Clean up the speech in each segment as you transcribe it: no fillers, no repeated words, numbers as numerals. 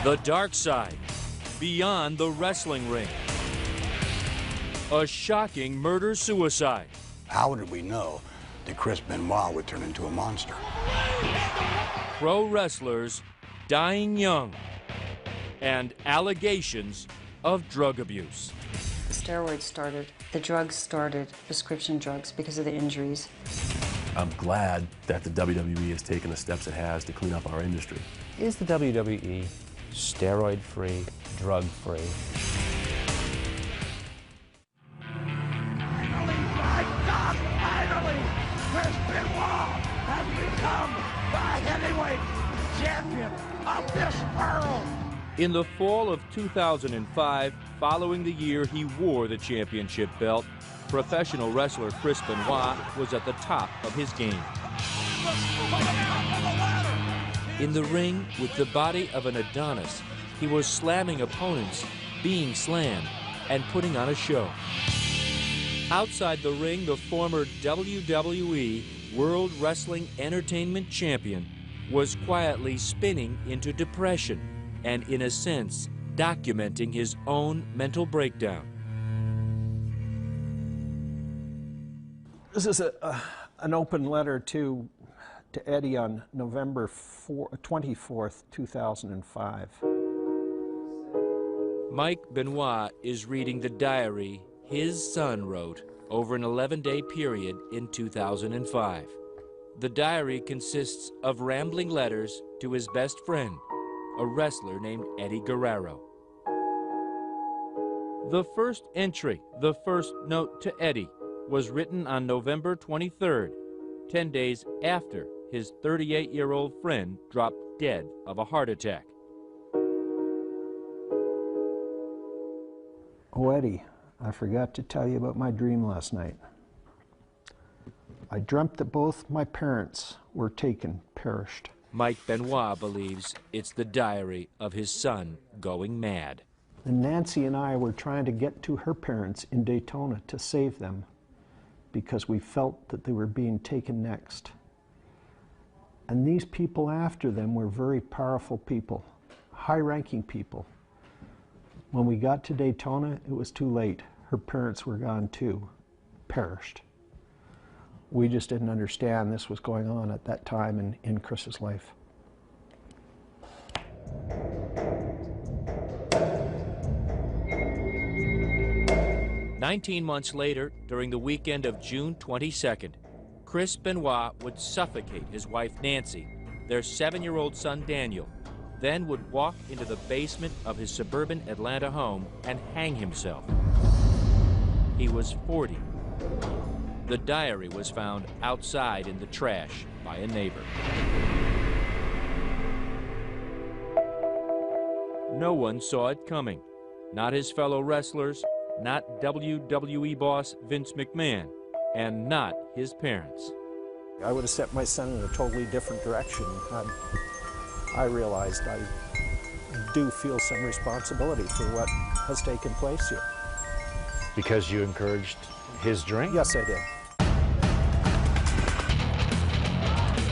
The dark side, beyond the wrestling ring. A shocking murder-suicide. How did we know that Chris Benoit would turn into a monster? Pro wrestlers dying young, and allegations of drug abuse. The steroids started, the drugs started, prescription drugs, because of the injuries. I'm glad that the WWE has taken the steps it has to clean up our industry. Is the WWE steroid-free, drug-free? Finally, my God, finally, Chris Benoit has become the heavyweight champion of this world. In the fall of 2005, following the year he wore the championship belt, professional wrestler Chris Benoit was at the top of his game. In the ring, with the body of an Adonis, he was slamming opponents, being slammed, and putting on a show. Outside the ring, the former WWE World Wrestling Entertainment Champion was quietly spinning into depression and, in a sense, documenting his own mental breakdown. This is an open letter to Eddie on November 24th, 2005. Mike Benoit is reading the diary his son wrote over an 11-day period in 2005. The diary consists of rambling letters to his best friend, a wrestler named Eddie Guerrero. The first entry, the first note to Eddie, was written on November 23rd, 10 days after his 38-year-old friend dropped dead of a heart attack. Oh, Eddie, I forgot to tell you about my dream last night. I dreamt that both my parents were taken, perished. Mike Benoit believes it's the diary of his son going mad. And Nancy and I were trying to get to her parents in Daytona to save them because we felt that they were being taken next. And these people after them were very powerful people, high-ranking people. When we got to Daytona, it was too late. Her parents were gone too, perished. We just didn't understand this was going on at that time in Chris's life. "19 months later, during the weekend of June 22nd, Chris Benoit would suffocate his wife Nancy, their 7-year-old son Daniel, then would walk into the basement of his suburban Atlanta home and hang himself. He was 40. The diary was found outside in the trash by a neighbor. No one saw it coming. Not his fellow wrestlers, not WWE boss Vince McMahon, and not his parents. I would have set my son in a totally different direction. I realized I do feel some responsibility for what has taken place here. Because you encouraged his drink? Yes, I did.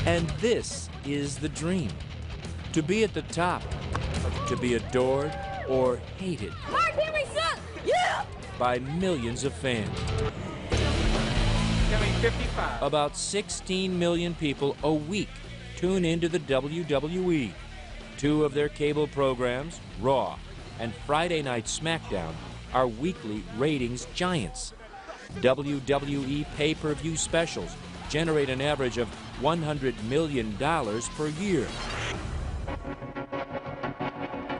And this is the dream. To be at the top, to be adored or hated by millions of fans. Coming 55. About 16 million people a week tune into the WWE. 2 of their cable programs, Raw and Friday Night SmackDown, are weekly ratings giants. WWE pay-per-view specials generate an average of $100 million per year.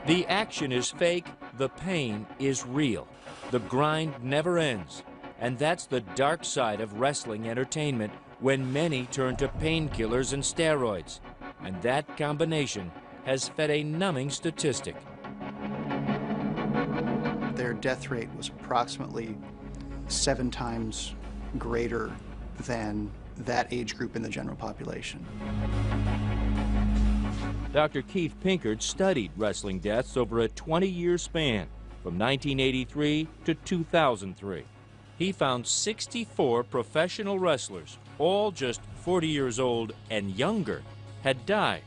The action is fake, the pain is real. The grind never ends. And that's the dark side of wrestling entertainment when many turn to painkillers and steroids. And that combination has fed a numbing statistic. Their death rate was approximately 7 times greater than that age group in the general population. Dr. Keith Pinkard studied wrestling deaths over a 20-year span from 1983 to 2003. He found 64 professional wrestlers, all just 40 years old and younger, had died.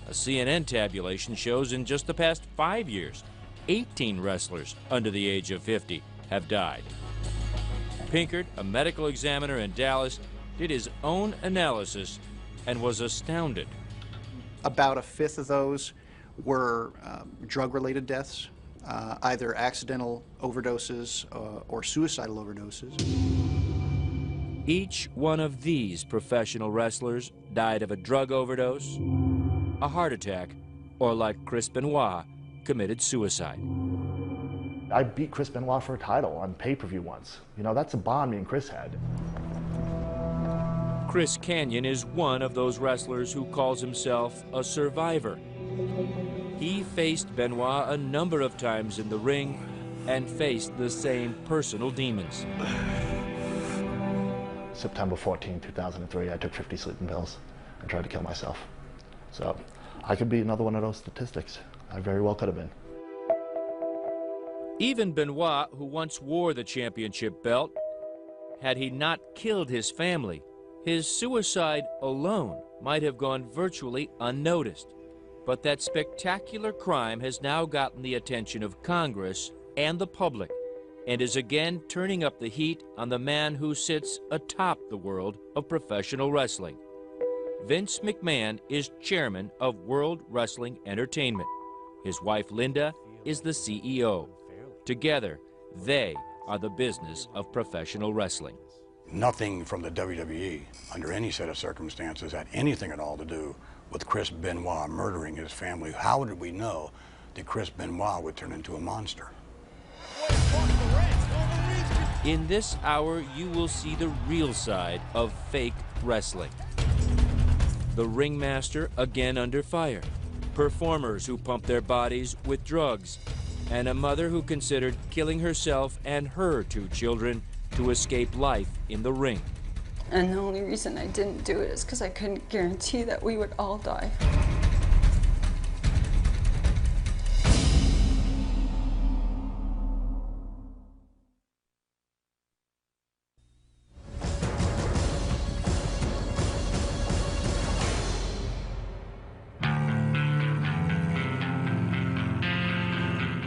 A CNN tabulation shows in just the past 5 years, 18 wrestlers under the age of 50 have died. Pinkert, a medical examiner in Dallas, did his own analysis and was astounded. About a fifth of those were drug-related deaths, either accidental overdoses or suicidal overdoses. Each one of these professional wrestlers died of a drug overdose, a heart attack, or like Chris Benoit, committed suicide. I beat Chris Benoit for a title on pay-per-view once. You know, that's a bond me and Chris had. Chris Kanyon is one of those wrestlers who calls himself a survivor. He faced Benoit a number of times in the ring and faced the same personal demons. September 14, 2003, I took 50 sleeping pills and tried to kill myself. So I could be another one of those statistics. I very well could have been. Even Benoit, who once wore the championship belt, had he not killed his family, his suicide alone might have gone virtually unnoticed. But that spectacular crime has now gotten the attention of Congress and the public, and is again turning up the heat on the man who sits atop the world of professional wrestling. Vince McMahon is chairman of World Wrestling Entertainment. His wife Linda is the CEO. Together, they are the business of professional wrestling. Nothing from the WWE, under any set of circumstances, had anything at all to do with Chris Benoit murdering his family. How did we know that Chris Benoit would turn into a monster? In this hour, you will see the real side of fake wrestling. The ringmaster again under fire, performers who pump their bodies with drugs, and a mother who considered killing herself and her 2 children to escape life in the ring. And the only reason I didn't do it is because I couldn't guarantee that we would all die.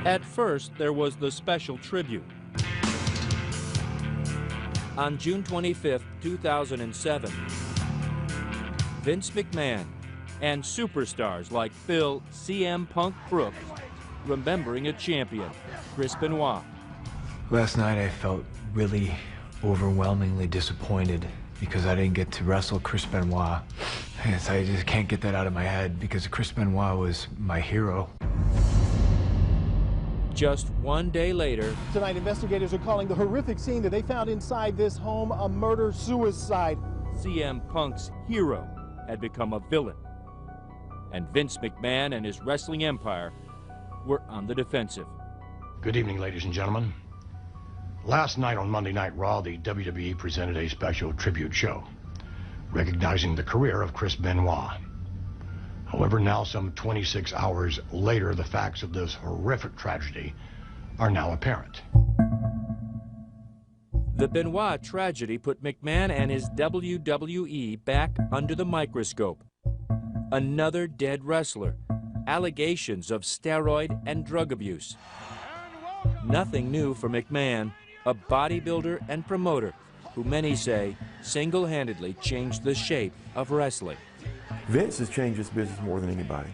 At first, there was the special tribute. On June 25, 2007, Vince McMahon and superstars like Phil CM Punk Brooks remembering a champion, Chris Benoit. Last night I felt really overwhelmingly disappointed because I didn't get to wrestle Chris Benoit. I just can't get that out of my head because Chris Benoit was my hero. Just one day later, tonight, investigators are calling the horrific scene that they found inside this home a murder-suicide. CM Punk's hero had become a villain, and Vince McMahon and his wrestling empire were on the defensive. Good evening, ladies and gentlemen. Last night on Monday Night Raw, the WWE presented a special tribute show, recognizing the career of Chris Benoit. However, now some 26 hours later, the facts of this horrific tragedy are now apparent. The Benoit tragedy put McMahon and his WWE back under the microscope. Another dead wrestler, allegations of steroid and drug abuse. Nothing new for McMahon, a bodybuilder and promoter who many say single-handedly changed the shape of wrestling. Vince has changed this business more than anybody.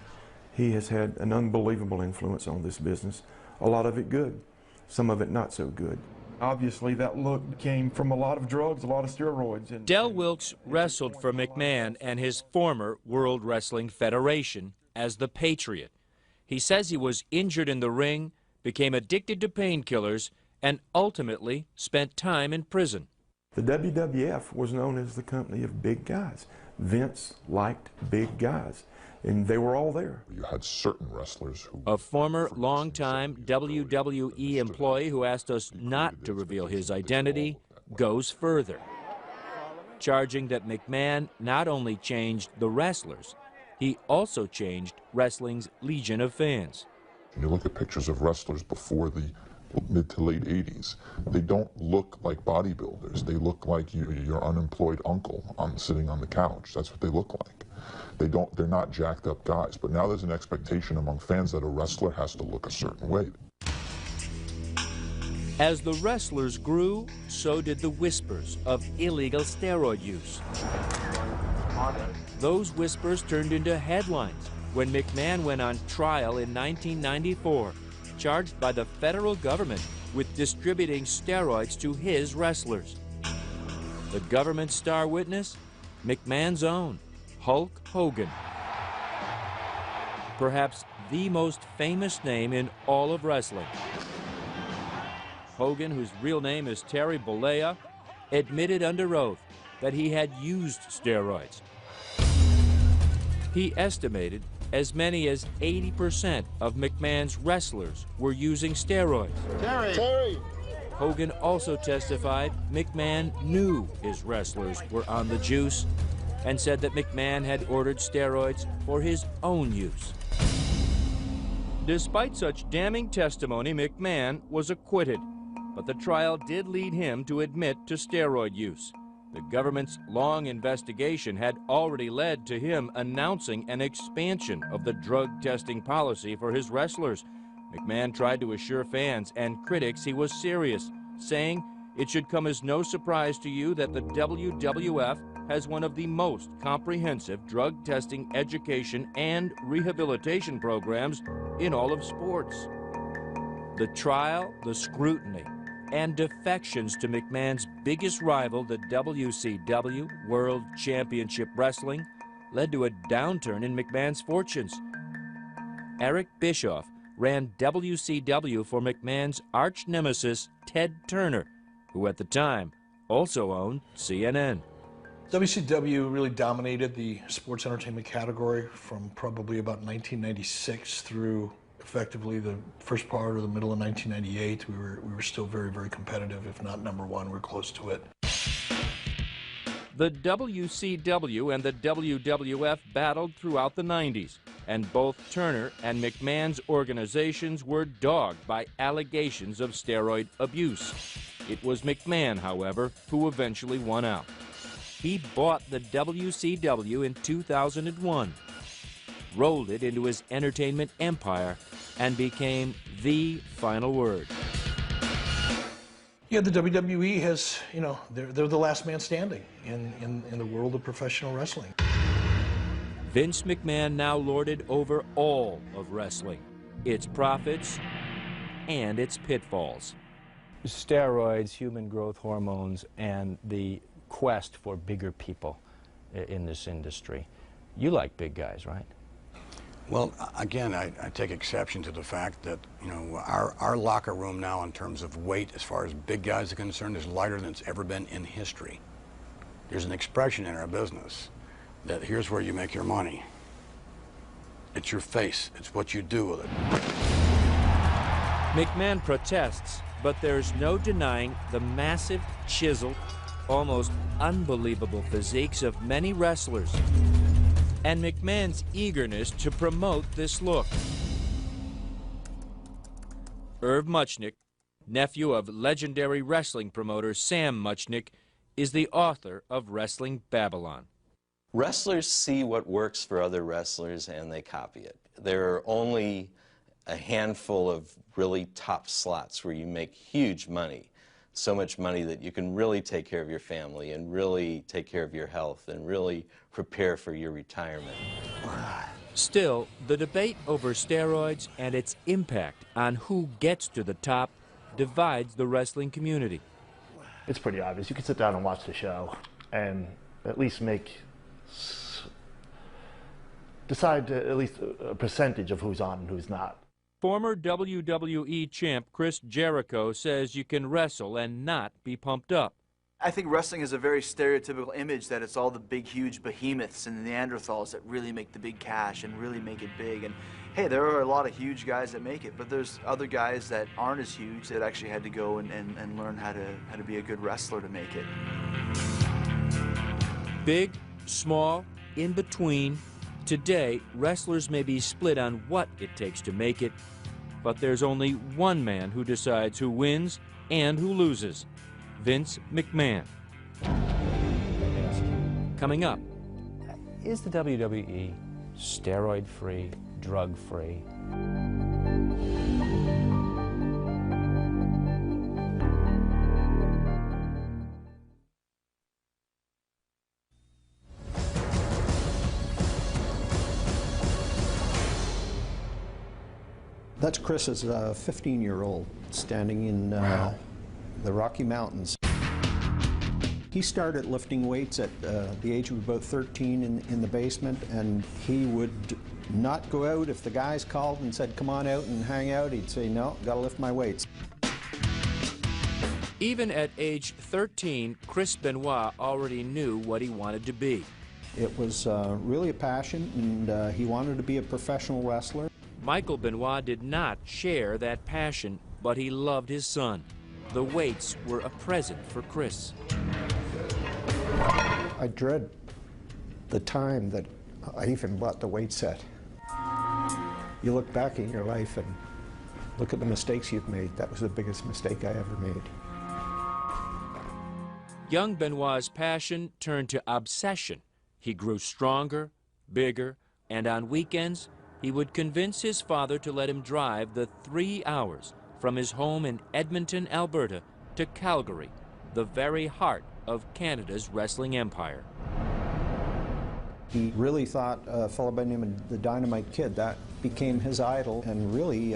He has had an unbelievable influence on this business. A lot of it good, some of it not so good. Obviously, that look came from a lot of drugs, a lot of steroids. Del Wilkes wrestled for McMahon and his former World Wrestling Federation as the Patriot. He says he was injured in the ring, became addicted to painkillers, and ultimately spent time in prison. The WWF was known as the company of big guys. Vince liked big guys, and they were all there. You had certain wrestlers who... A former longtime WWE employee who asked us not to reveal his identity goes further, charging that McMahon not only changed the wrestlers, he also changed wrestling's legion of fans. You look at pictures of wrestlers before the mid to late 80s, they don't look like bodybuilders. They look like your unemployed uncle sitting on the couch. That's what they look like. They're not jacked up guys. But now there's an expectation among fans that a wrestler has to look a certain way. As the wrestlers grew, so did the whispers of illegal steroid use. Those whispers turned into headlines when McMahon went on trial in 1994, charged by the federal government with distributing steroids to his wrestlers. The government star witness? McMahon's own, Hulk Hogan. Perhaps the most famous name in all of wrestling. Hogan, whose real name is Terry Bollea, admitted under oath that he had used steroids. He estimated as many as 80% of McMahon's wrestlers were using steroids. Terry! Hogan also testified McMahon knew his wrestlers were on the juice and said that McMahon had ordered steroids for his own use. Despite such damning testimony, McMahon was acquitted, but the trial did lead him to admit to steroid use. The government's long investigation had already led to him announcing an expansion of the drug testing policy for his wrestlers. McMahon tried to assure fans and critics he was serious, saying, "It should come as no surprise to you that the WWF has one of the most comprehensive drug testing education and rehabilitation programs in all of sports." The trial, the scrutiny, and defections to McMahon's biggest rival, the WCW, World Championship Wrestling, led to a downturn in McMahon's fortunes. Eric Bischoff ran WCW for McMahon's arch-nemesis, Ted Turner, who at the time also owned CNN. WCW really dominated the sports entertainment category from probably about 1996 through effectively the first part or the middle of 1998. We were still very, very competitive. If not number one, we're close to it. The WCW and the WWF battled throughout the 90s, and both Turner and McMahon's organizations were dogged by allegations of steroid abuse. It was McMahon, however, who eventually won out. He bought the WCW in 2001, rolled it into his entertainment empire, and became the final word. Yeah, the WWE has, you know, they're the last man standing in the world of professional wrestling. Vince McMahon now lorded over all of wrestling, its profits and its pitfalls. Steroids, human growth hormones, and the quest for bigger people in this industry. You like big guys, right? Well, again, I take exception to the fact that, you know, our locker room now in terms of weight as far as big guys are concerned is lighter than it's ever been in history. There's an expression in our business that here's where you make your money. It's your face. It's what you do with it. McMahon protests, but there's no denying the massive, chiseled, almost unbelievable physiques of many wrestlers, and McMahon's eagerness to promote this look. Irv Muchnick, nephew of legendary wrestling promoter Sam Muchnick, is the author of Wrestling Babylon. Wrestlers see what works for other wrestlers and they copy it. There are only a handful of really top slots where you make huge money. So much money that you can really take care of your family and really take care of your health and really prepare for your retirement. Still, the debate over steroids and its impact on who gets to the top divides the wrestling community. It's pretty obvious. You can sit down and watch the show and at least decide at least a percentage of who's on and who's not. Former WWE champ Chris Jericho says you can wrestle and not be pumped up. I think wrestling is a very stereotypical image that it's all the big, huge behemoths and the Neanderthals that really make the big cash and really make it big. And hey, there are a lot of huge guys that make it, but there's other guys that aren't as huge that actually had to go and learn how to be a good wrestler to make it. Big, small, in between. Today, wrestlers may be split on what it takes to make it, but there's only one man who decides who wins and who loses: Vince McMahon. Coming up. Is the WWE steroid-free, drug-free? That's Chris as a 15-year-old standing in the Rocky Mountains. He started lifting weights at the age of about 13 in the basement, and he would not go out. If the guys called and said, come on out and hang out, he'd say, no, gotta lift my weights. Even at age 13, Chris Benoit already knew what he wanted to be. It was really a passion, and he wanted to be a professional wrestler. Michael Benoit did not share that passion, but he loved his son. The weights were a present for Chris. I dread the time that I even bought the weight set. You look back in your life and look at the mistakes you've made. That was the biggest mistake I ever made. Young Benoit's passion turned to obsession. He grew stronger, bigger, and on weekends, he would convince his father to let him drive the 3 hours from his home in Edmonton, Alberta, to Calgary, the very heart of Canada's wrestling empire. He really thought a fellow by the name of the Dynamite Kid, that became his idol, and really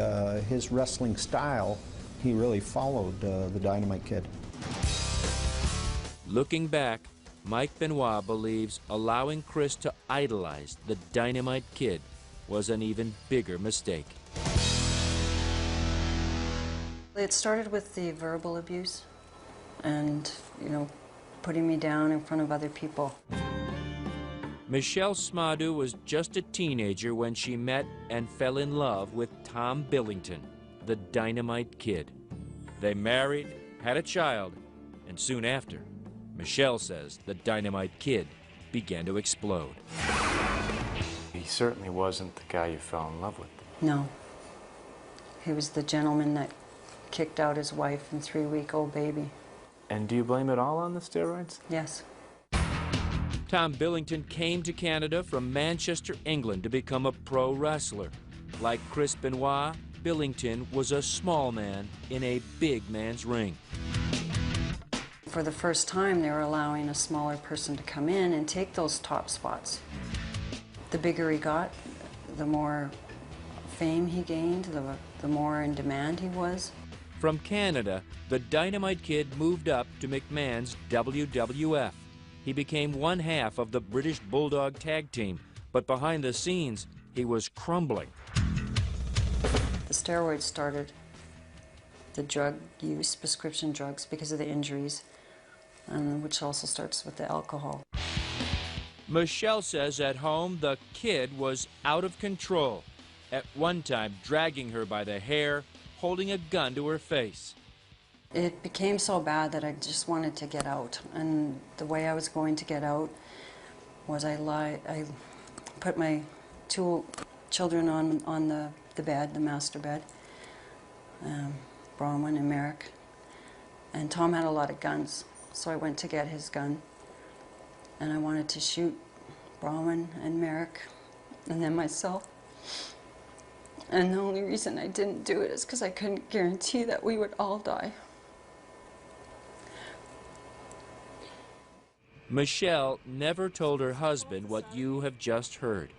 his wrestling style, he really followed the Dynamite Kid. Looking back, Mike Benoit believes allowing Chris to idolize the Dynamite Kid was an even bigger mistake. It started with the verbal abuse and, you know, putting me down in front of other people. Michelle Smadou was just a teenager when she met and fell in love with Tom Billington, the Dynamite Kid. They married, had a child, and soon after, Michelle says the Dynamite Kid began to explode. He certainly wasn't the guy you fell in love with. No. He was the gentleman that kicked out his wife and 3-week-old baby. And do you blame it all on the steroids? Yes. Tom Billington came to Canada from Manchester, England to become a pro wrestler. Like Chris Benoit, Billington was a small man in a big man's ring. For the first time, they were allowing a smaller person to come in and take those top spots. The bigger he got, the more fame he gained, the more in demand he was. From Canada, the Dynamite Kid moved up to McMahon's WWF. He became one half of the British Bulldog tag team, but behind the scenes, he was crumbling. The steroids started, the drug use, prescription drugs, because of the injuries, and which also starts with the alcohol. Michelle says at home, the kid was out of control, at one time dragging her by the hair, holding a gun to her face. It became so bad that I just wanted to get out, and the way I was going to get out was I put my 2 children on the bed, the master bed, Bronwyn and Merrick, and Tom had a lot of guns, so I went to get his gun, and I wanted to shoot Bronwyn and Merrick, and then myself. And the only reason I didn't do it is because I couldn't guarantee that we would all die. Michelle never told her husband what you have just heard.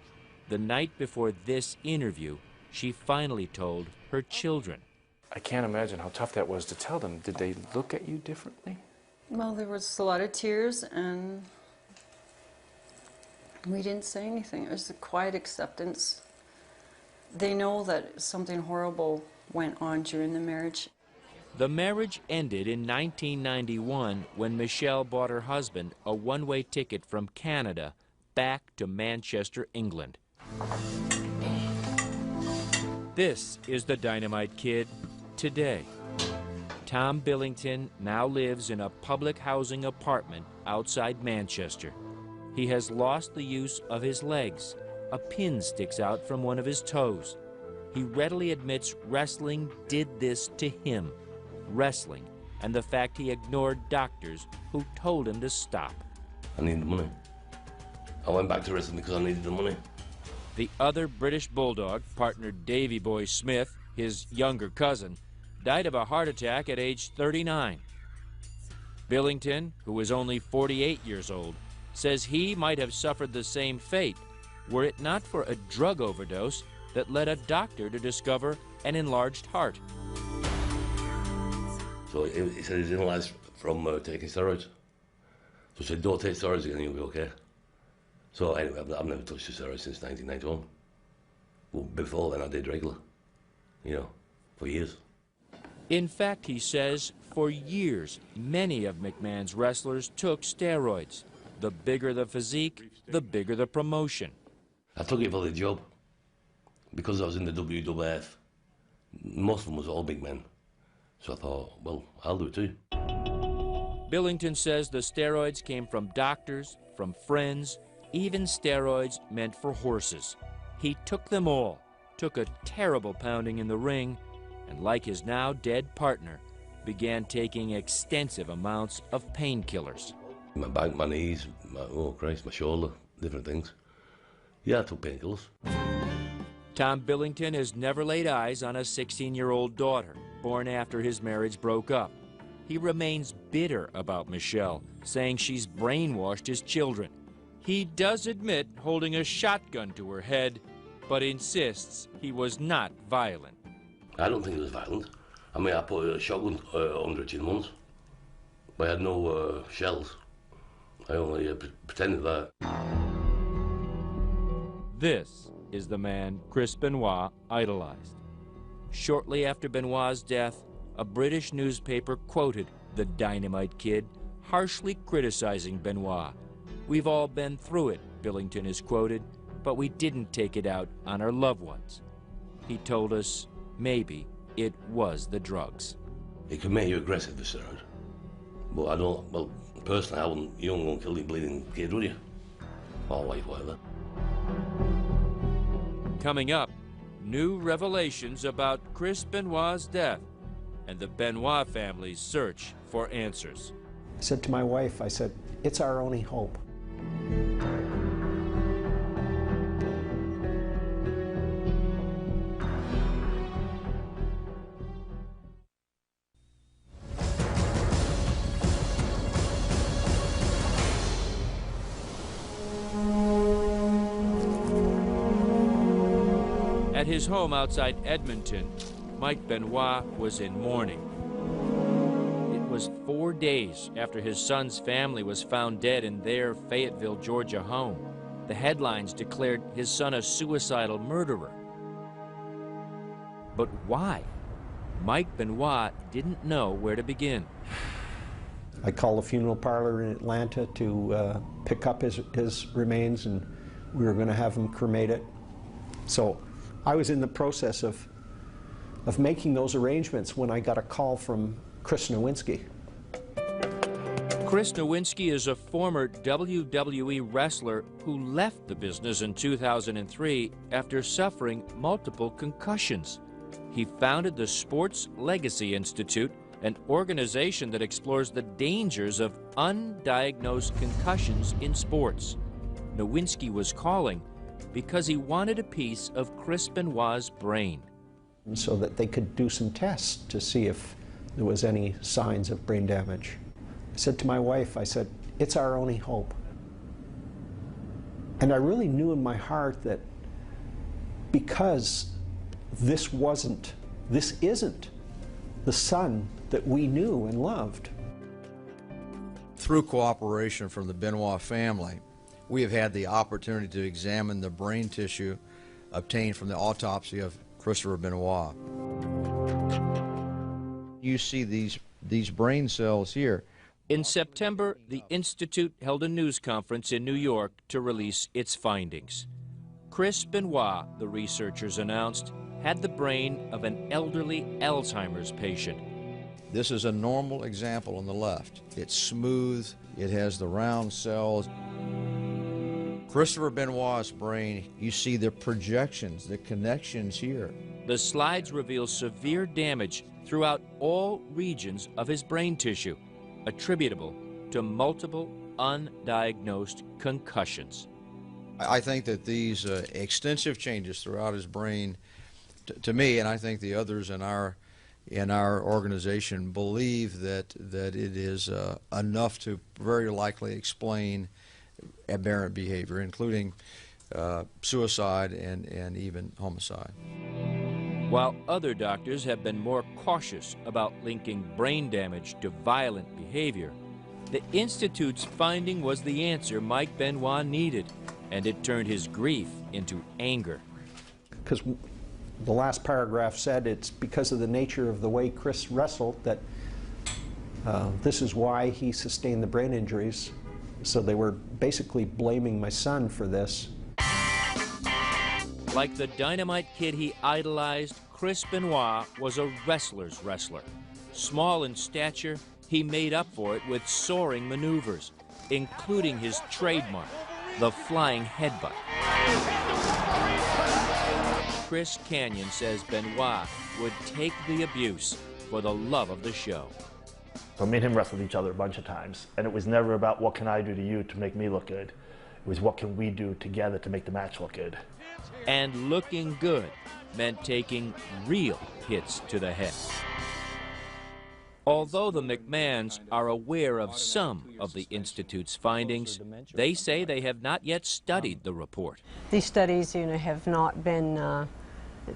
The night before this interview, she finally told her children. I can't imagine how tough that was to tell them. Did they look at you differently? Well, there was a lot of tears, and we didn't say anything. It was a quiet acceptance. They know that something horrible went on during the marriage. The marriage ended in 1991 when Michelle bought her husband a one-way ticket from Canada back to Manchester, England. This is the Dynamite Kid today. Tom Billington now lives in a public housing apartment outside Manchester. He has lost the use of his legs. A pin sticks out from one of his toes. He readily admits wrestling did this to him. Wrestling and the fact he ignored doctors who told him to stop. I need the money. I went back to wrestling because I needed the money. The other British Bulldog, partner Davy Boy Smith, his younger cousin, died of a heart attack at age 39. Billington, who was only 48 years old, says he might have suffered the same fate were it not for a drug overdose that led a doctor to discover an enlarged heart. So he said he's analysed from taking steroids. So he said, don't take steroids again, you'll be okay. So anyway, I've never touched the steroids since 1991. Well, before then I did regular, you know, for years. In fact, he says, for years, many of McMahon's wrestlers took steroids. The bigger the physique, the bigger the promotion. I took it for the job. Because I was in the WWF, most of them was all big men. So I thought, well, I'll do it too. Billington says the steroids came from doctors, from friends, even steroids meant for horses. He took them all, took a terrible pounding in the ring, and like his now dead partner, began taking extensive amounts of painkillers. My back, my knees, oh Christ, my shoulder, different things. Yeah, I took painkillers. Tom Billington has never laid eyes on a 16-year-old daughter, born after his marriage broke up. He remains bitter about Michelle, saying she's brainwashed his children. He does admit holding a shotgun to her head, but insists he was not violent. I don't think it was violent. I mean, I put a shotgun under her chin once, but I had no shells. I only pretended that. This is the man Chris Benoit idolized. Shortly after Benoit's death, a British newspaper quoted the Dynamite Kid, harshly criticizing Benoit. "We've all been through it," Billington is quoted, "but we didn't take it out on our loved ones." He told us maybe it was the drugs. It can make you aggressive, the steroid. But I don't, well, personally, I wouldn't, you don't want to kill the bleeding kid, would you? Or wife, whatever. Coming up, new revelations about Chris Benoit's death and the Benoit family's search for answers. I said to my wife, I said, it's our only hope. At his home outside Edmonton, Mike Benoit was in mourning. It was 4 days after his son's family was found dead in their Fayetteville, Georgia home. The headlines declared his son a suicidal murderer. But why? Mike Benoit didn't know where to begin. I called a funeral parlor in Atlanta to pick up his remains, and we were going to have him cremated. So I was in the process of making those arrangements when I got a call from Chris Nowinski. Chris Nowinski is a former WWE wrestler who left the business in 2003 after suffering multiple concussions. He founded the Sports Legacy Institute, an organization that explores the dangers of undiagnosed concussions in sports. Nowinski was calling because he wanted a piece of Chris Benoit's brain. So that they could do some tests to see if there was any signs of brain damage. I said to my wife, I said, it's our only hope. And I really knew in my heart that because this isn't the son that we knew and loved. Through cooperation from the Benoit family, we have had the opportunity to examine the brain tissue obtained from the autopsy of Christopher Benoit. You see these brain cells here. In September, the Institute held a news conference in New York to release its findings. Chris Benoit, the researchers announced, had the brain of an elderly Alzheimer's patient. This is a normal example on the left. It's smooth, it has the round cells. Christopher Benoit's brain, you see the projections, the connections here. The slides reveal severe damage throughout all regions of his brain tissue, attributable to multiple undiagnosed concussions. I think that these extensive changes throughout his brain, to me, and I think the others in our organization believe that it is enough to very likely explain aberrant behavior, including suicide and even homicide. While other doctors have been more cautious about linking brain damage to violent behavior, the Institute's finding was the answer Mike Benoit needed, and it turned his grief into anger. Because the last paragraph said it's because of the nature of the way Chris wrestled that this is why he sustained the brain injuries. So they were basically blaming my son for this. Like the Dynamite Kid he idolized, Chris Benoit was a wrestler's wrestler. Small in stature, he made up for it with soaring maneuvers, including his trademark, the flying headbutt. Chris Canyon says Benoit would take the abuse for the love of the show. So me and him wrestled each other a bunch of times, and it was never about what can I do to you to make me look good. It was what can we do together to make the match look good. And looking good meant taking real hits to the head. Although the McMahons are aware of some of the Institute's findings, they say they have not yet studied the report. These studies, have not been,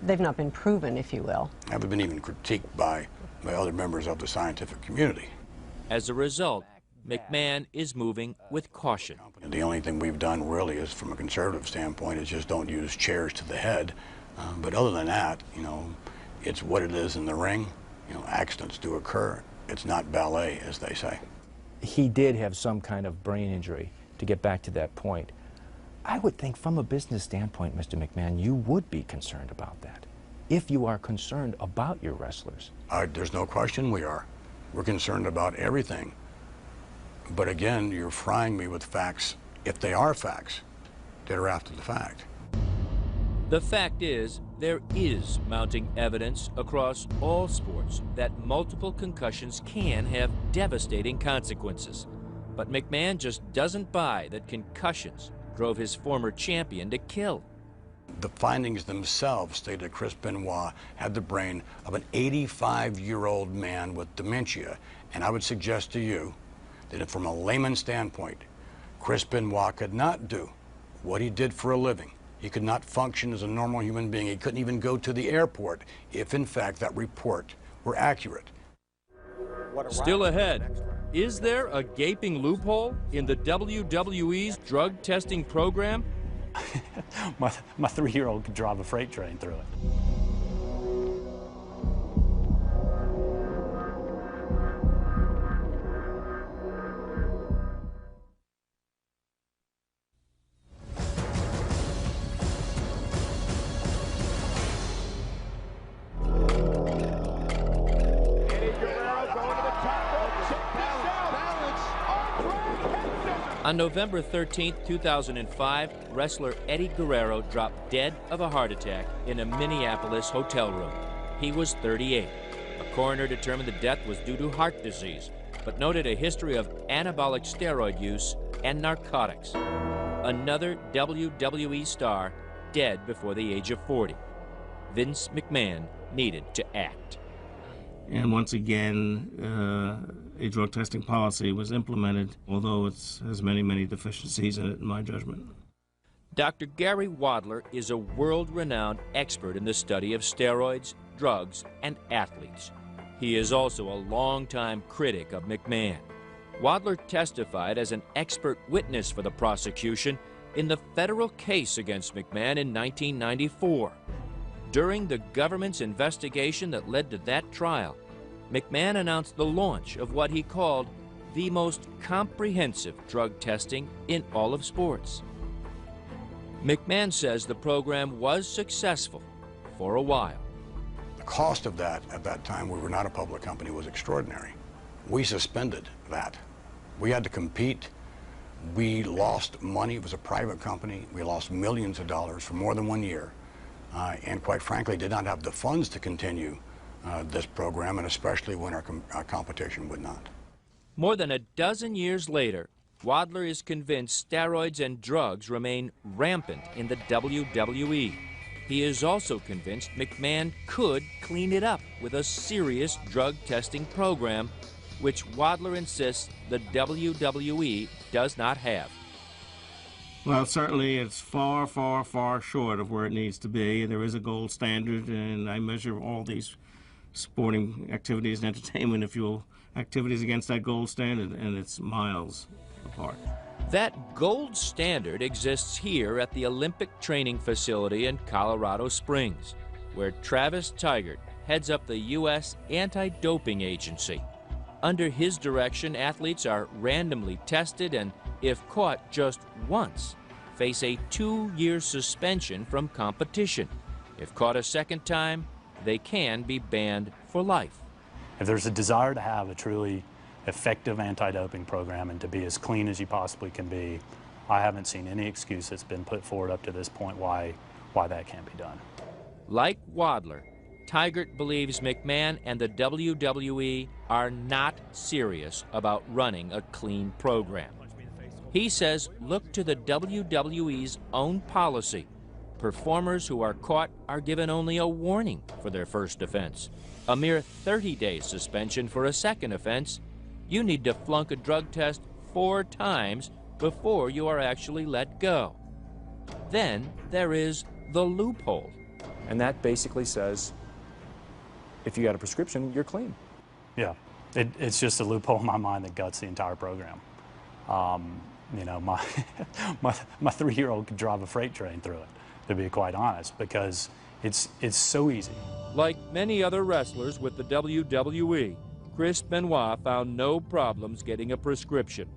they've not been proven, if you will. Haven't been even critiqued by other members of the scientific community. As a result, McMahon is moving with caution. The only thing we've done really is, from a conservative standpoint, is just don't use chairs to the head. But other than that, it's what it is in the ring. Accidents do occur. It's not ballet, as they say. He did have some kind of brain injury, to get back to that point. I would think from a business standpoint, Mr. McMahon, you would be concerned about that, if you are concerned about your wrestlers. There's no question we are. We're concerned about everything. But again, you're frying me with facts, if they are facts, that are after the fact. The fact is, there is mounting evidence across all sports that multiple concussions can have devastating consequences. But McMahon just doesn't buy that concussions drove his former champion to kill. The findings themselves state that Chris Benoit had the brain of an 85-year-old man with dementia. And I would suggest to you that if, from a layman's standpoint, Chris Benoit could not do what he did for a living, he could not function as a normal human being, he couldn't even go to the airport if, in fact, that report were accurate. Still ahead, is there a gaping loophole in the WWE's drug testing program? My 3-year-old could drive a freight train through it. On November 13, 2005, wrestler Eddie Guerrero dropped dead of a heart attack in a Minneapolis hotel room. He was 38. A coroner determined the death was due to heart disease, but noted a history of anabolic steroid use and narcotics. Another WWE star dead before the age of 40. Vince McMahon needed to act. And once again, a drug testing policy was implemented, although it has many, many deficiencies in it, in my judgment. Dr. Gary Wadler is a world-renowned expert in the study of steroids, drugs, and athletes. He is also a longtime critic of McMahon. Wadler testified as an expert witness for the prosecution in the federal case against McMahon in 1994. During the government's investigation that led to that trial, McMahon announced the launch of what he called the most comprehensive drug testing in all of sports. McMahon says the program was successful for a while. The cost of that at that time, we were not a public company, was extraordinary. We suspended that. We had to compete. We lost money. It was a private company. We lost millions of dollars for more than 1 year. And quite frankly, did not have the funds to continue this program, and especially when our competition would not. More than a dozen years later, Wadler is convinced steroids and drugs remain rampant in the WWE. He is also convinced McMahon could clean it up with a serious drug testing program, which Wadler insists the WWE does not have. Well, certainly it's far, far, far short of where it needs to be. There is a gold standard, and I measure all these sporting activities and entertainment, if you will, activities against that gold standard, and it's miles apart. That gold standard exists here at the Olympic Training Facility in Colorado Springs, where Travis Tigert heads up the U.S. Anti-Doping Agency. Under his direction, athletes are randomly tested and, if caught just once, face a 2-year suspension from competition. If caught a second time, they can be banned for life. If there's a desire to have a truly effective anti-doping program and to be as clean as you possibly can be, I haven't seen any excuse that's been put forward up to this point why that can't be done. Like Wadler, Tigert believes McMahon and the WWE are not serious about running a clean program. He says look to the WWE's own policy. Performers who are caught are given only a warning for their first offense. A mere 30-day suspension for a second offense. You need to flunk a drug test 4 times before you are actually let go. Then there is the loophole. And that basically says, if you got a prescription, you're clean. Yeah, it's just a loophole in my mind that guts the entire program. You know, my 3-year-old could drive a freight train through it, to be quite honest, because it's so easy. Like many other wrestlers with the WWE, Chris Benoit found no problems getting a prescription.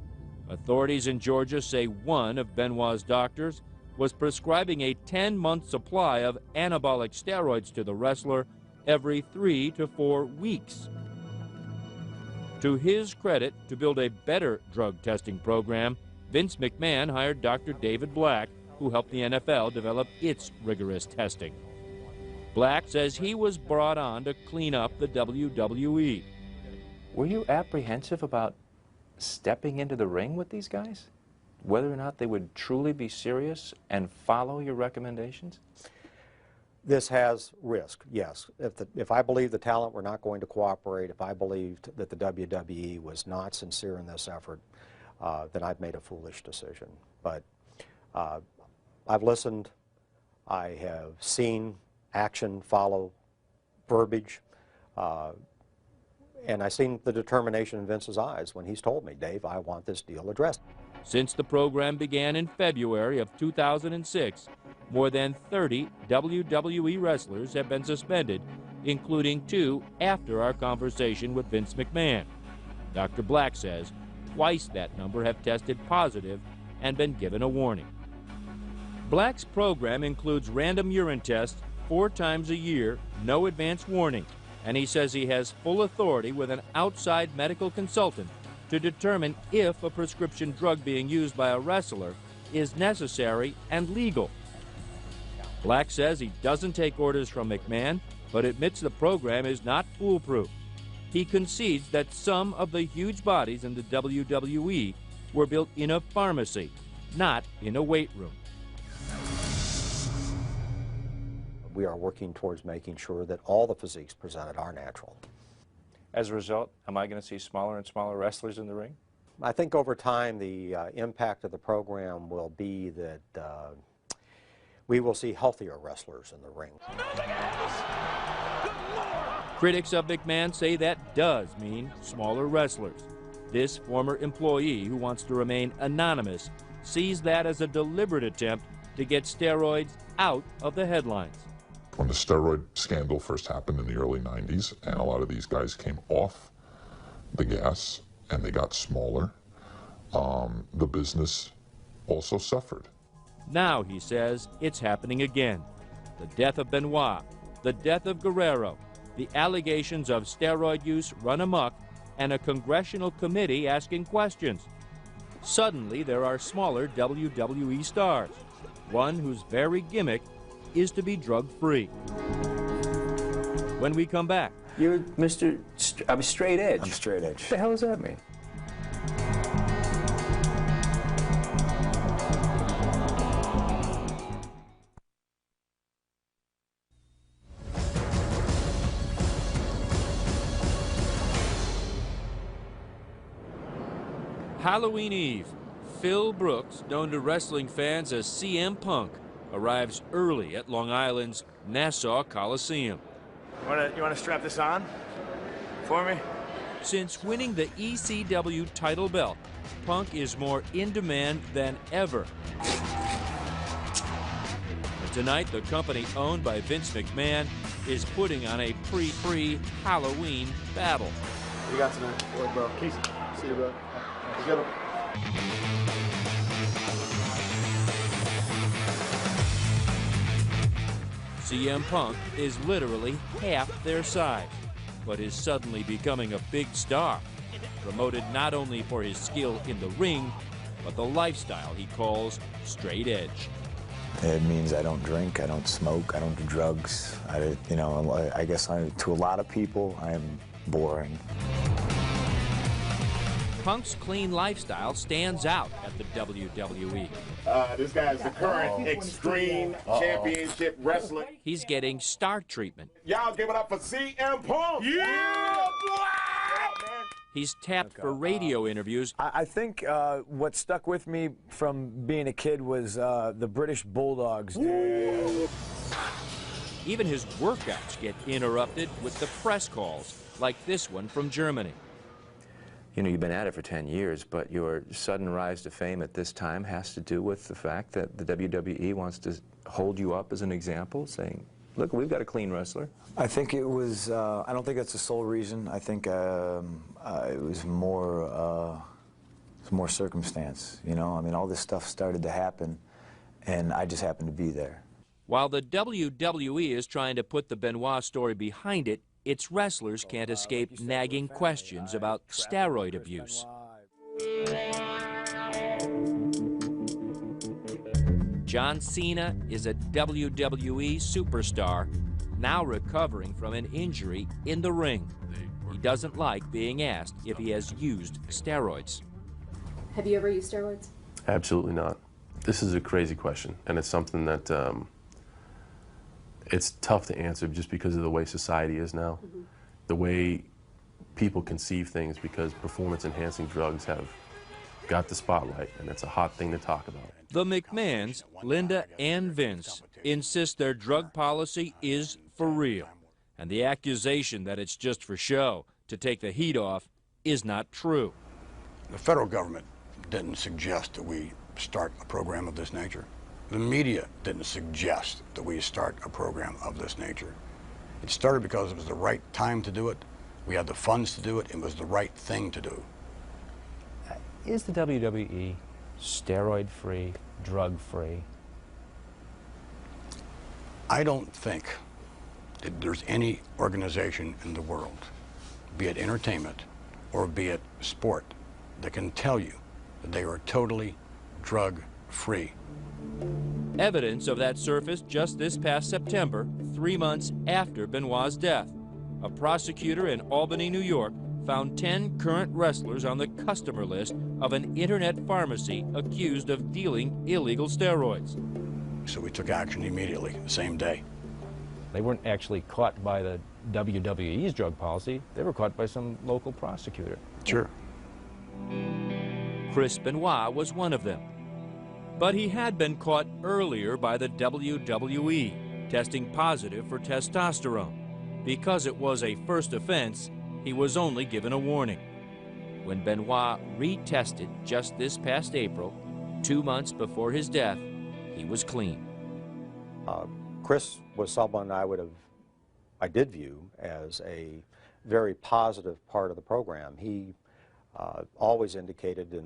Authorities in Georgia say one of Benoit's doctors was prescribing a 10-month supply of anabolic steroids to the wrestler every 3 to 4 weeks. To his credit, to build a better drug testing program, Vince McMahon hired Dr. David Black, who helped the NFL develop its rigorous testing. Black says he was brought on to clean up the WWE. Were you apprehensive about stepping into the ring with these guys? Whether or not they would truly be serious and follow your recommendations? This has risk, yes. If I believed the talent were not going to cooperate, if I believed that the WWE was not sincere in this effort, then I've made a foolish decision. But I've listened. I have seen action follow verbiage. And I've seen the determination in Vince's eyes when he's told me, Dave, I want this deal addressed. Since the program began in February of 2006, more than 30 WWE wrestlers have been suspended, including 2 after our conversation with Vince McMahon. Dr. Black says twice that number have tested positive and been given a warning. Black's program includes random urine tests 4 times a year, no advance warning, and he says he has full authority with an outside medical consultant to determine if a prescription drug being used by a wrestler is necessary and legal. Black says he doesn't take orders from McMahon, but admits the program is not foolproof. He concedes that some of the huge bodies in the WWE were built in a pharmacy, not in a weight room. We are working towards making sure that all the physiques presented are natural. As a result, am I going to see smaller and smaller wrestlers in the ring? I think over time the impact of the program will be that we will see healthier wrestlers in the ring. Critics of McMahon say that does mean smaller wrestlers. This former employee, who wants to remain anonymous, sees that as a deliberate attempt to get steroids out of the headlines. When the steroid scandal first happened in the early 90s, and a lot of these guys came off the gas and they got smaller, the business also suffered. Now, he says, it's happening again. The death of Benoit, the death of Guerrero, the allegations of steroid use run amok, and a congressional committee asking questions. Suddenly, there are smaller WWE stars, one whose very gimmick is to be drug-free. When we come back... You're Mr. I'm straight edge. I'm straight edge. What the hell does that mean? Halloween Eve, Phil Brooks, known to wrestling fans as CM Punk, arrives early at Long Island's Nassau Coliseum. You want to strap this on for me? Since winning the ECW title belt, Punk is more in demand than ever. And tonight, the company owned by Vince McMahon is putting on a pre-Halloween battle. What you got tonight? What, bro? Casey. See you, bro. Let's get him. CM Punk is literally half their size, but is suddenly becoming a big star, promoted not only for his skill in the ring, but the lifestyle he calls straight edge. It means I don't drink, I don't smoke, I don't do drugs. I guess to a lot of people, I am boring. Punk's clean lifestyle stands out at the WWE. This guy is the current Extreme Championship wrestler. He's getting star treatment. Y'all give it up for CM Punk! Yeah, boy! He's tapped for radio interviews. I think what stuck with me from being a kid was the British Bulldogs. Even his workouts get interrupted with the press calls, like this one from Germany. You know, you've been at it for 10 years, but your sudden rise to fame at this time has to do with the fact that the WWE wants to hold you up as an example, saying, look, we've got a clean wrestler. I think it was, I don't think that's the sole reason. I think it was more circumstance, you know? I mean, all this stuff started to happen, and I just happened to be there. While the WWE is trying to put the Benoit story behind it, its wrestlers can't escape nagging questions about steroid abuse. John Cena is a WWE superstar, now recovering from an injury in the ring. He doesn't like being asked if he has used steroids. Have you ever used steroids? Absolutely not. This is a crazy question, and it's something that it's tough to answer just because of the way society is now, the way people conceive things, because performance-enhancing drugs have got the spotlight, and it's a hot thing to talk about. The McMahons, Linda and Vince, insist their drug policy is for real, and the accusation that it's just for show to take the heat off is not true. The federal government didn't suggest that we start a program of this nature. The media didn't suggest that we start a program of this nature. It started because it was the right time to do it. We had the funds to do it. It was the right thing to do. Is the WWE steroid-free, drug-free? I don't think that there's any organization in the world, be it entertainment or be it sport, that can tell you that they are totally drug-free. Evidence of that surfaced just this past September, 3 months after Benoit's death. A prosecutor in Albany, New York, found 10 current wrestlers on the customer list of an internet pharmacy accused of dealing illegal steroids. So we took action immediately, the same day. They weren't actually caught by the WWE's drug policy. They were caught by some local prosecutor. Sure. Chris Benoit was one of them. But he had been caught earlier by the WWE, testing positive for testosterone. Because it was a first offense, he was only given a warning. When Benoit retested just this past April, 2 months before his death, he was clean. Chris was someone I did view as a very positive part of the program. He always indicated in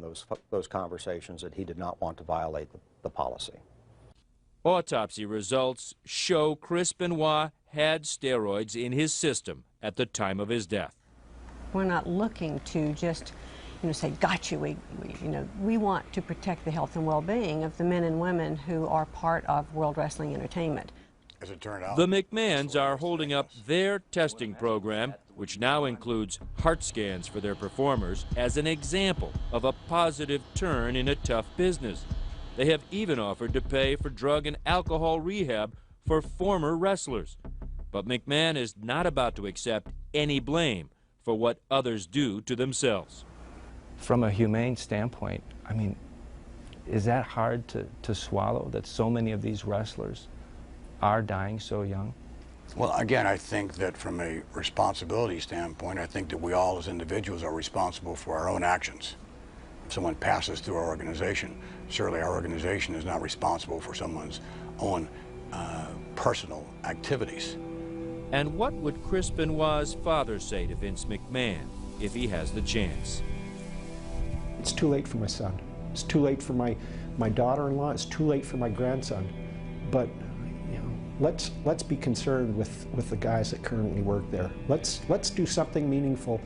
those conversations that he did not want to violate the policy. Autopsy results show Chris Benoit had steroids in his system at the time of his death. We're not looking to just, say, got you. We want to protect the health and well-being of the men and women who are part of World Wrestling Entertainment. As it turned out, the McMahons are holding up their testing program, which now includes heart scans for their performers, as an example of a positive turn in a tough business. They have even offered to pay for drug and alcohol rehab for former wrestlers. But McMahon is not about to accept any blame for what others do to themselves. from a humane standpoint, I mean, is that hard to swallow, that so many of these wrestlers are dying so young? Well, again, I think that from a responsibility standpoint, I think that we all as individuals are responsible for our own actions. If someone passes through our organization, certainly our organization is not responsible for someone's own personal activities. And what would Chris Benoit's father say to Vince McMahon if he has the chance? It's too late for my son. It's too late for my daughter-in-law. It's too late for my grandson. But you know, let's be concerned with the guys that currently work there. Let's do something meaningful.